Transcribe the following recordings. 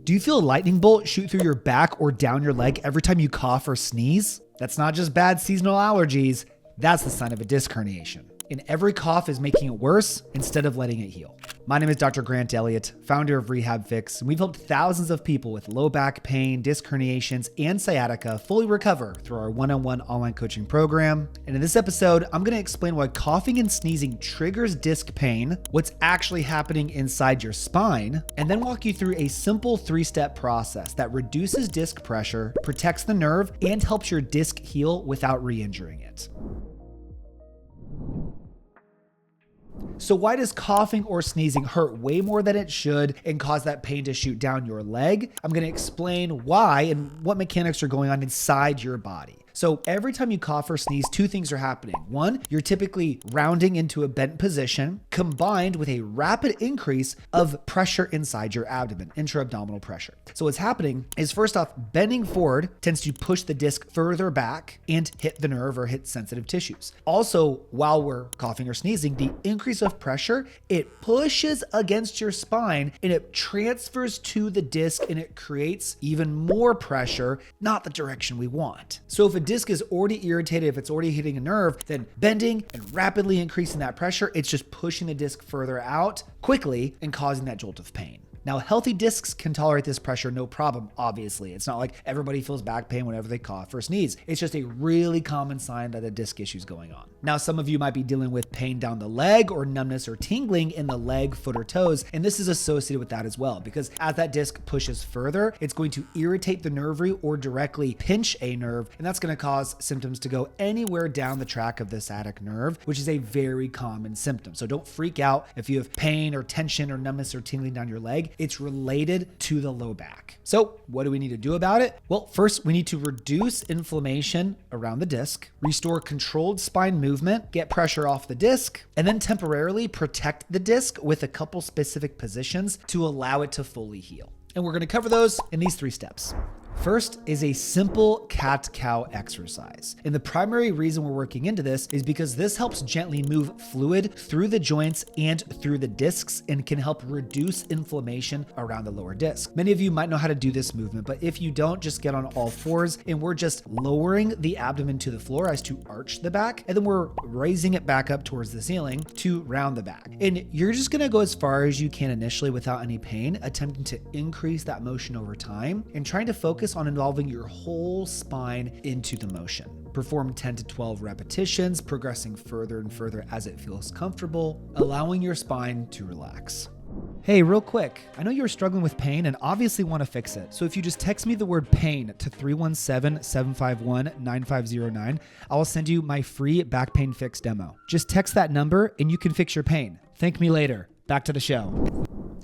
Do you feel a lightning bolt shoot through your back or down your leg every time you cough or sneeze? That's not just bad seasonal allergies, that's the sign of a disc herniation. And every cough is making it worse instead of letting it heal. My name is Dr. Grant Elliott, founder of RehabFix, and we've helped thousands of people with low back pain, disc herniations, and sciatica fully recover through our one-on-one online coaching program. And in this episode, I'm going to explain why coughing and sneezing triggers disc pain, what's actually happening inside your spine, and then walk you through a simple 3-step process that reduces disc pressure, protects the nerve, and helps your disc heal without re-injuring it. So why does coughing or sneezing hurt way more than it should and cause that pain to shoot down your leg? I'm going to explain why and what mechanics are going on inside your body. So every time you cough or sneeze, two things are happening. One, you're typically rounding into a bent position combined with a rapid increase of pressure inside your abdomen, intra-abdominal pressure. So what's happening is, first off, bending forward tends to push the disc further back and hit the nerve or hit sensitive tissues. Also, while we're coughing or sneezing, the increase of pressure, it pushes against your spine and it transfers to the disc and it creates even more pressure, not the direction we want. So if a disc is already irritated, if it's already hitting a nerve, then bending and rapidly increasing that pressure, it's just pushing the disc further out quickly and causing that jolt of pain. Now, healthy discs can tolerate this pressure no problem, obviously. It's not like everybody feels back pain whenever they cough or sneeze. It's just a really common sign that a disc issue is going on. Now, some of you might be dealing with pain down the leg or numbness or tingling in the leg, foot, or toes, and this is associated with that as well, because as that disc pushes further, it's going to irritate the nerve root or directly pinch a nerve, and that's going to cause symptoms to go anywhere down the track of the sciatic nerve, which is a very common symptom. So don't freak out if you have pain or tension or numbness or tingling down your leg. It's related to the low back. So what do we need to do about it? Well, first we need to reduce inflammation around the disc, restore controlled spine movement, get pressure off the disc, and then temporarily protect the disc with a couple specific positions to allow it to fully heal. And we're going to cover those in these 3 steps. First is a simple cat-cow exercise. And the primary reason we're working into this is because this helps gently move fluid through the joints and through the discs and can help reduce inflammation around the lower disc. Many of you might know how to do this movement, but if you don't, just get on all fours and we're just lowering the abdomen to the floor as to arch the back, and then we're raising it back up towards the ceiling to round the back. And you're just gonna go as far as you can initially without any pain, attempting to increase that motion over time and trying to focus on involving your whole spine into the motion. Perform 10 to 12 repetitions, progressing further and further as it feels comfortable, allowing your spine to relax. Hey, real quick, I know you're struggling with pain and obviously want to fix it. So if you just text me the word pain to 317-751-9509, I will send you my free back pain fix demo. Just text that number and you can fix your pain. Thank me later. Back to the show.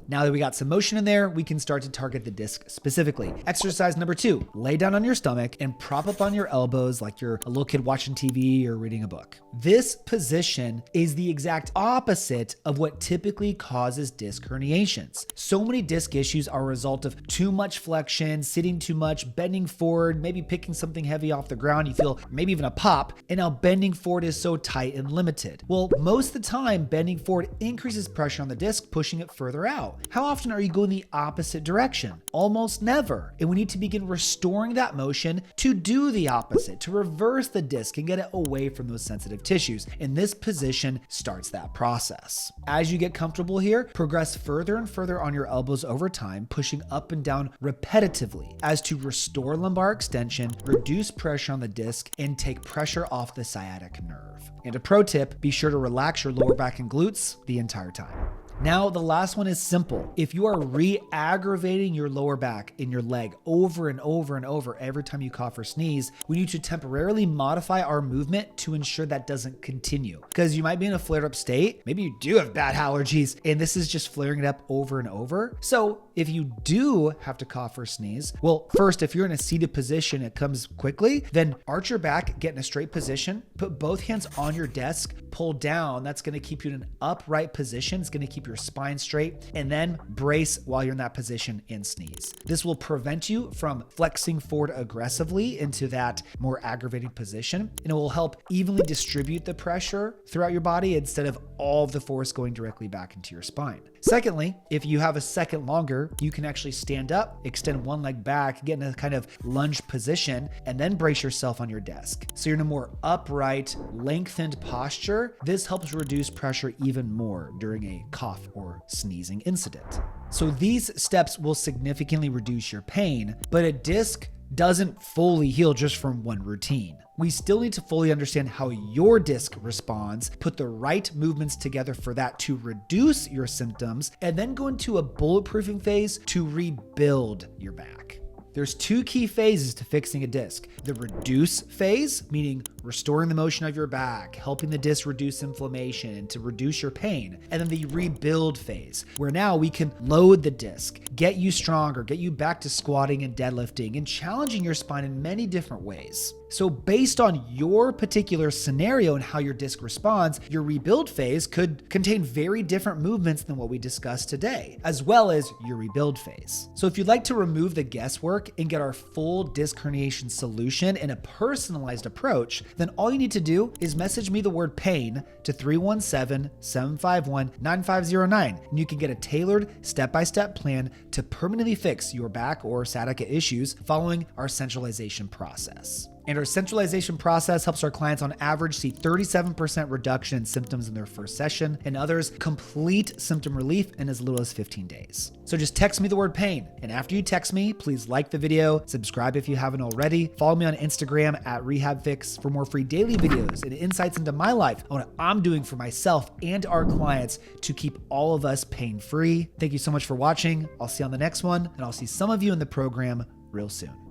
Now that we got some motion in there, we can start to target the disc specifically. Exercise number 2, lay down on your stomach and prop up on your elbows like you're a little kid watching TV or reading a book. This position is the exact opposite of what typically causes disc herniations. So many disc issues are a result of too much flexion, sitting too much, bending forward, maybe picking something heavy off the ground, you feel maybe even a pop, and now bending forward is so tight and limited. Well, most of the time, bending forward increases pressure on the disc, pushing it further out. How often are you going the opposite direction? Almost never. And we need to begin restoring that motion to do the opposite, to reverse the disc and get it away from those sensitive tissues. And this position starts that process. As you get comfortable here, progress further and further on your elbows over time, pushing up and down repetitively as to restore lumbar extension, reduce pressure on the disc, and take pressure off the sciatic nerve. And a pro tip, be sure to relax your lower back and glutes the entire time. Now, the last one is simple. If you are re-aggravating your lower back in your leg over and over and over every time you cough or sneeze, we need to temporarily modify our movement to ensure that doesn't continue. Because you might be in a flared up state. Maybe you do have bad allergies and this is just flaring it up over and over. So if you do have to cough or sneeze, well, first, if you're in a seated position, it comes quickly, then arch your back, get in a straight position, put both hands on your desk, pull down. That's going to keep you in an upright position. It's going to keep your spine straight, and then brace while you're in that position and sneeze. This will prevent you from flexing forward aggressively into that more aggravating position, and it will help evenly distribute the pressure throughout your body instead of all of the force going directly back into your spine. Secondly, if you have a second longer, you can actually stand up, extend one leg back, get in a kind of lunge position, and then brace yourself on your desk. So you're in a more upright, lengthened posture. This helps reduce pressure even more during a cough or sneezing incident. So these steps will significantly reduce your pain, but a disc doesn't fully heal just from one routine. We still need to fully understand how your disc responds, put the right movements together for that to reduce your symptoms, and then go into a bulletproofing phase to rebuild your back. There's two key phases to fixing a disc. The reduce phase, meaning restoring the motion of your back, helping the disc reduce inflammation and to reduce your pain. And then the rebuild phase, where now we can load the disc, get you stronger, get you back to squatting and deadlifting and challenging your spine in many different ways. So based on your particular scenario and how your disc responds, your rebuild phase could contain very different movements than what we discussed today, as well as your rebuild phase. So if you'd like to remove the guesswork and get our full disc herniation solution in a personalized approach, then all you need to do is message me the word pain to 317-751-9509, and you can get a tailored step-by-step plan to permanently fix your back or sciatica issues following our centralization process. And our centralization process helps our clients on average see 37% reduction in symptoms in their first session, and others complete symptom relief in as little as 15 days. So just text me the word pain. And after you text me, please like the video, subscribe if you haven't already, follow me on Instagram at RehabFix for more free daily videos and insights into my life on what I'm doing for myself and our clients to keep all of us pain-free. Thank you so much for watching. I'll see you on the next one, and I'll see some of you in the program real soon.